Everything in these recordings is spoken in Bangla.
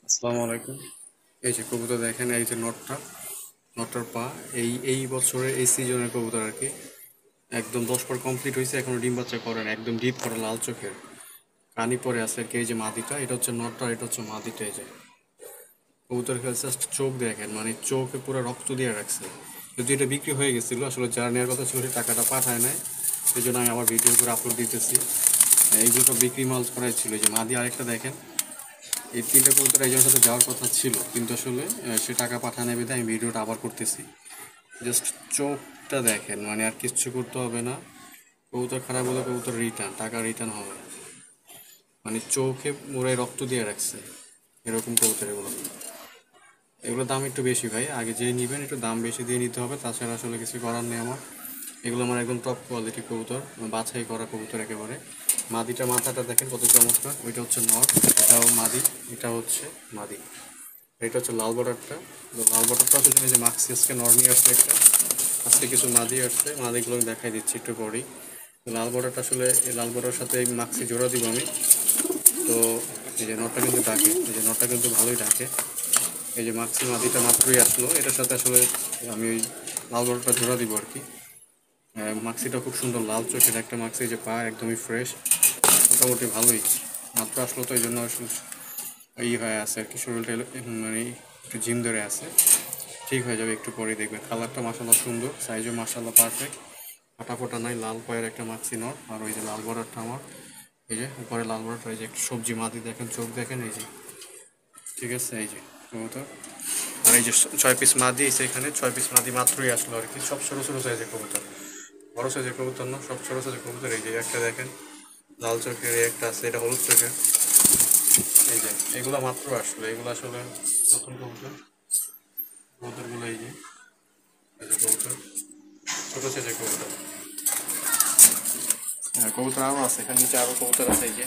আসসালামু আলাইকুম। এই যে কবুতর দেখেন, এই যে নটটার পা এই বছরের এই সিজনের কবুতর আর কি। একদম 10 পর কমপ্লিট হয়েছে, এখনো ডিম বাচ্চা করে না, একদম ডিপ করা লাল চোখের কানি পরে আছে আর কি। এই যে মাদিটা, এটা হচ্ছে নটটা, এটা হচ্ছে মাদিটা। এই যে কবুতর জাস্ট চোখ দেখেন, মানে চোখে পুরো রক্ত দিয়ে রাখছে। যদি এটা বিক্রি হয়ে গেছিলো, আসলে যার নেওয়ার কথা ছিল সে টাকাটা পাঠায় নাই, সেই জন্য আমি আমার ভিডিও করে আপলোড দিতেছি। এইগুলো বিক্রি মাল করাই ছিল। এই যে মাদি আরেকটা দেখেন, এই তিনটা কবুতর একজনের সাথে যাওয়ার কথা ছিল, কিন্তু আসলে সে টাকা পাঠানো নেবে, আমি ভিডিওটা আবার করতেছি। জাস্ট চোখটা দেখেন, মানে আর কিচ্ছু করতে হবে না। কবুতর খারাপ হলে কবুতর রিটার্ন, টাকা রিটার্ন হবে। মানে চোখে মোড়ে রক্ত দিয়ে রাখছে এরকম কবুতর এগুলো। এগুলোর দাম একটু বেশি ভাই, আগে যে নিবেন একটু দাম বেশি দিয়ে নিতে হবে, তাছাড়া আসলে কিছু করার নেই আমার। এগুলো আমার একদম টপ কোয়ালিটি কবুতর, বাছাই করা কবুতর একেবারে। মাদিটা মাথাটা দেখেন কত চমৎকার, ওইটা হচ্ছে নর, এটাও মাদি, এটা হচ্ছে মাদি। এটা হচ্ছে লাল বর্ডারটা। লাল বর্ডারটা হচ্ছে যে মাক্সি আজকে নর নিয়ে আসছে একটা, আজকে কিছু মাদি আসছে, মাদিগুলো আমি দেখাই দিচ্ছি একটু পরেই। লাল বর্ডারটা আসলে এই লাল বর্ডারের সাথে এই মাক্সি জোড়া দিব আমি। তো এই যে নটটা কিন্তু ডাকে, এই যে নটটা কিন্তু ভালোই ডাকে। এই যে মাক্সি মাদিটা মাত্রই আসলো, এটার সাথে আসলে আমি ওই লাল বর্ডারটা জোড়া দিব আর কি। মাক্সিটা খুব সুন্দর লাল চোখের একটা মাক্সি, যে পা একদমই ফ্রেশ, মোটামুটি ভালোই। মাত্র আসলো তো এই জন্য আসলে হয়ে আছে আর কি, শরীরটা মানে একটু জিম ধরে আছে। ঠিক হয়ে যাবে একটু পরেই, দেখবেন কালারটা মাশাআল্লাহ সুন্দর, সাইজও মাশাআল্লাহ পারফেক্ট, ফাটা নাই, লাল পায়ের একটা মাক্সি নর। আর ওই যে লাল বর্ডারটা আমার, এই যে উপরে লাল বর্ডারটা, এই যে একটু সবজি মাদি দেখেন, চোখ দেখেন, এই যে ঠিক আছে। এই যে কবুতর, আর এই যে 6 পিস মাদি এসে এখানে, 6 পিস মাদি মাত্রই আসলো আর কি। সব ছোটো ছোটো সাইজের কবুতর, বড় সাইজের কবুতর না, সব ছোটো সাইজের কবুতর। এই যে একটা দেখেন লাল চোখের, একটা আছে এটা হলুদ চোখের। এই যে এগুলা মাত্র আসলো, এগুলো আসলে নতুন কবুতর। কবুতরগুলো এই যে কবুতর, ছোটো সাইজের কবুতর। হ্যাঁ, কবুতর আরও আছে, এখানে নিচে আরও কবুতর আছে। এই যে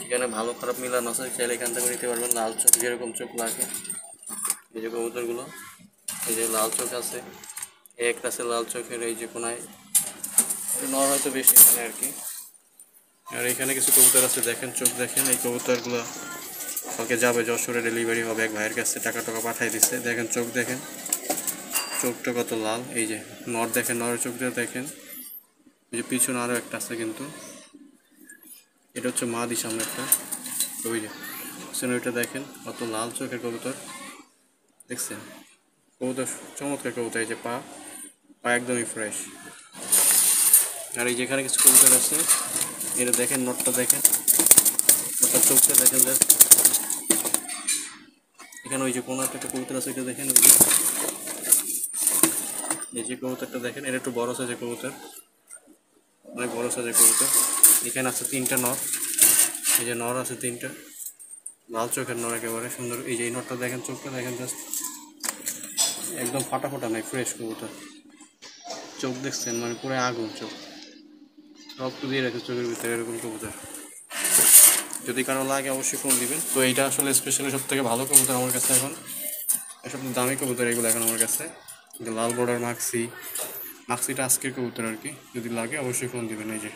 এখানে ভালো খারাপ মিলানো আছে, চাইলে এখান থেকে নিতে পারবেন। লাল চোখ যেরকম চোখ লাগে, এই যে কবুতরগুলো, এই যে লাল চোখ আছে, একটা আছে লাল চোখের, এই যে কোনায় নর হয়তো বেশি এখানে আর কি। আর এখানে কিছু কবুতর আছে দেখেন, চোখ দেখেন। এই কবুতরগুলো কালকে যাবে যশোরে, ডেলিভারি হবে, এক ভাইয়ের কাছে টাকা পাঠিয়ে দিচ্ছে। দেখেন চোখ দেখেন, চোখটা কত লাল। এই যে নর দেখেন, নরের চোখটা দেখেন। এই যে পিছনে আরও একটা আছে কিন্তু, এটা হচ্ছে মাদি সামনে একটা। ওই যে পিছনে ওইটা দেখেন, কত লাল চোখের কবুতর দেখছেন। কবুতর চমৎকার কবুতর, এই যে পা পা একদমই ফ্রেশ। আর এই যেখানে কিছু কবুতর আছে, এটা দেখেন, নটটা দেখেন, নটটার চোখটা দেখেন। এখানে ওই যে কোনো একটা কবুতর আছে, এটা দেখেন। ওই যে এই যে কবুতরটা দেখেন, এটা একটু বড় সাইজের কবুতর, অনেক বড় সাইজের কবুতর। এখানে আছে 3টা নর, এই যে নর আছে 3টা, লাল চোখের নর একেবারে সুন্দর। এই যে এই নরটা দেখেন, চোখটা দেখেন, জাস্ট একদম ফাটা নাই, ফ্রেশ কবুতর। চোখ দেখছেন, মানে পুরো আগুন চোখ, রক্ত দিয়ে রাখে চোখের ভিতরে, এরকম কবুতর। যদি কারো লাগে অবশ্যই ফোন দিবেন। তো এইটা আসলে স্পেশালি সব থেকে ভালো কবুতর আমার কাছে এখন, এসব দামি কবুতর এগুলো এখন আমার কাছে। লাল বর্ডার মাক্সিটা আজকের কবুতর আর কি, যদি লাগে অবশ্যই ফোন দিবেন। এই যে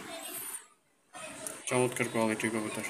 চমৎকার কোয়ালিটির কবুতর।